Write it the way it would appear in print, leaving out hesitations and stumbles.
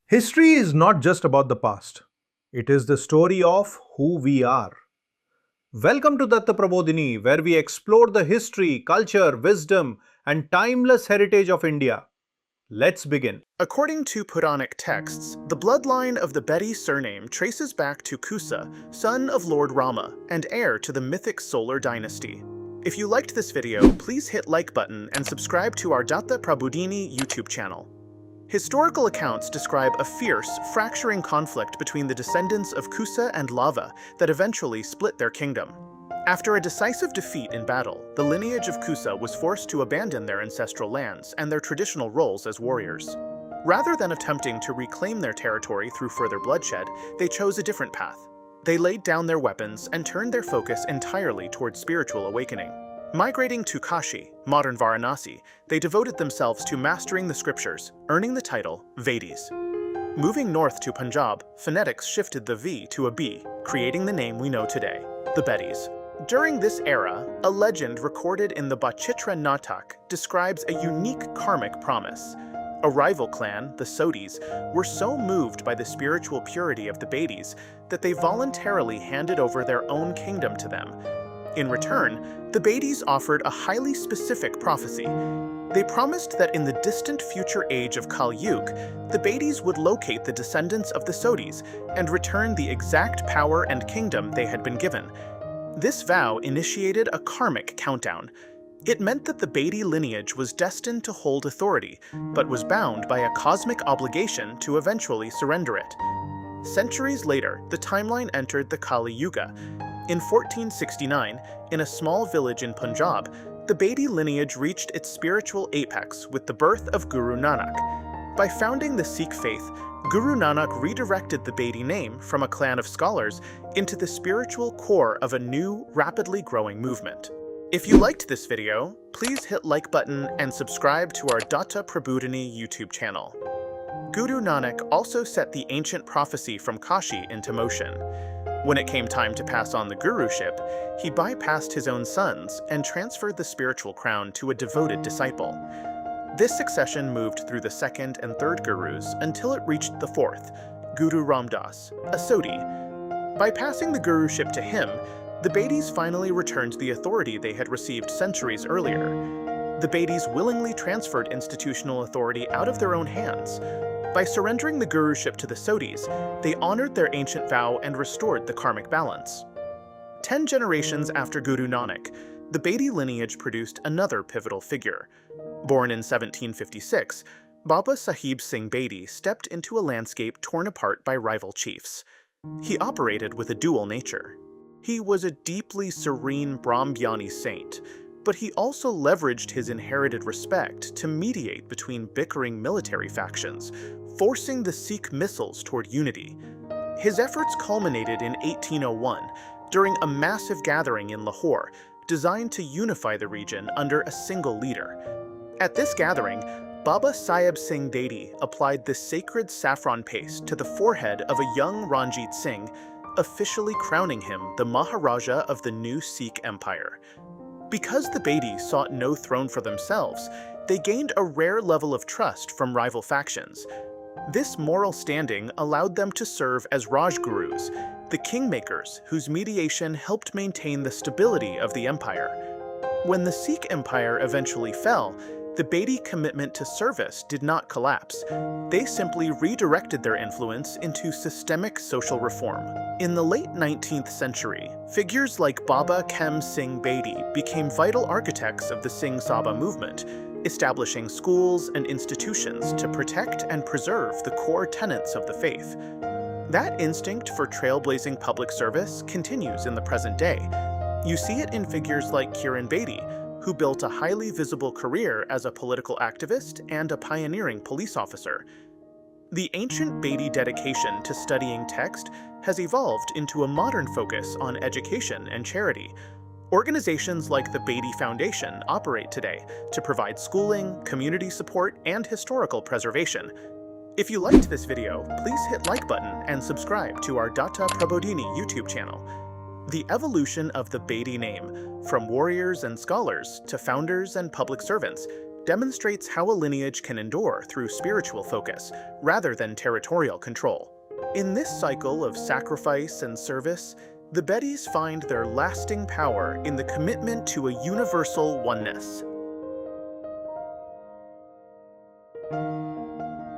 History is not just about the past, it is the story of who we are. Welcome to Dattaprabodhinee, where we explore the history, culture, wisdom, and timeless heritage of India. Let's begin. According to Puranic texts, the bloodline of the Bedi surname traces back to Kusa, son of Lord Rama, and heir to the mythic Solar dynasty. If you liked this video, please hit like button and subscribe to our Dattaprabodhinee YouTube channel. Historical accounts describe a fierce, fracturing conflict between the descendants of Kusa and Lava that eventually split their kingdom. After a decisive defeat in battle, the lineage of Kusa was forced to abandon their ancestral lands and their traditional roles as warriors. Rather than attempting to reclaim their territory through further bloodshed, they chose a different path. They laid down their weapons and turned their focus entirely towards spiritual awakening. Migrating to Kashi, modern Varanasi, they devoted themselves to mastering the scriptures, earning the title Vedis. Moving north to Punjab, phonetics shifted the V to a B, creating the name we know today, the Bedis. During this era, a legend recorded in the Bachitra Natak describes a unique karmic promise. A rival clan, the Sodhis, were so moved by the spiritual purity of the Bedis that they voluntarily handed over their own kingdom to them. In return, the Bedis offered a highly specific prophecy. They promised that in the distant future age of Kali Yuga, the Bedis would locate the descendants of the Sodhis and return the exact power and kingdom they had been given. This vow initiated a karmic countdown. It meant that the Bedi lineage was destined to hold authority, but was bound by a cosmic obligation to eventually surrender it. Centuries later, the timeline entered the Kali Yuga. In 1469, in a small village in Punjab, the Bedi lineage reached its spiritual apex with the birth of Guru Nanak. By founding the Sikh faith, Guru Nanak redirected the Bedi name from a clan of scholars into the spiritual core of a new, rapidly growing movement. If you liked this video, please hit like button and subscribe to our Dattaprabodhinee YouTube channel. Guru Nanak also set the ancient prophecy from Kashi into motion. When it came time to pass on the guruship, he bypassed his own sons and transferred the spiritual crown to a devoted disciple. This succession moved through the second and third gurus until it reached the fourth, Guru Ramdas, a Sodhi. By passing the guruship to him, the Bedis finally returned the authority they had received centuries earlier. The Bedis willingly transferred institutional authority out of their own hands. By surrendering the guruship to the Sodhis, they honored their ancient vow and restored the karmic balance. 10 generations after Guru Nanak, the Bedi lineage produced another pivotal figure. Born in 1756, Baba Sahib Singh Bedi stepped into a landscape torn apart by rival chiefs. He operated with a dual nature. He was a deeply serene Brahmgyani saint, but he also leveraged his inherited respect to mediate between bickering military factions, forcing the Sikh missiles toward unity. His efforts culminated in 1801 during a massive gathering in Lahore designed to unify the region under a single leader. At this gathering, Baba Sahib Singh Bedi applied the sacred saffron paste to the forehead of a young Ranjit Singh, officially crowning him the Maharaja of the new Sikh Empire. Because the Bedi sought no throne for themselves, they gained a rare level of trust from rival factions. This moral standing allowed them to serve as Rajgurus, the kingmakers whose mediation helped maintain the stability of the empire. When the Sikh Empire eventually fell, the Bedi commitment to service did not collapse. They simply redirected their influence into systemic social reform. In the late 19th century, figures like Baba Khem Singh Bedi became vital architects of the Singh Sabha movement, establishing schools and institutions to protect and preserve the core tenets of the faith. That instinct for trailblazing public service continues in the present day. You see it in figures like Kiran Bedi, who built a highly visible career as a political activist and a pioneering police officer. The ancient Bedi dedication to studying text has evolved into a modern focus on education and charity. Organizations like the Bedi Foundation operate today to provide schooling, community support, and historical preservation. If you liked this video, please hit like button and subscribe to our Dattaprabodhinee YouTube channel. The evolution of the Bedi name, from warriors and scholars to founders and public servants, demonstrates how a lineage can endure through spiritual focus, rather than territorial control. In this cycle of sacrifice and service, the Bedis find their lasting power in the commitment to a universal oneness,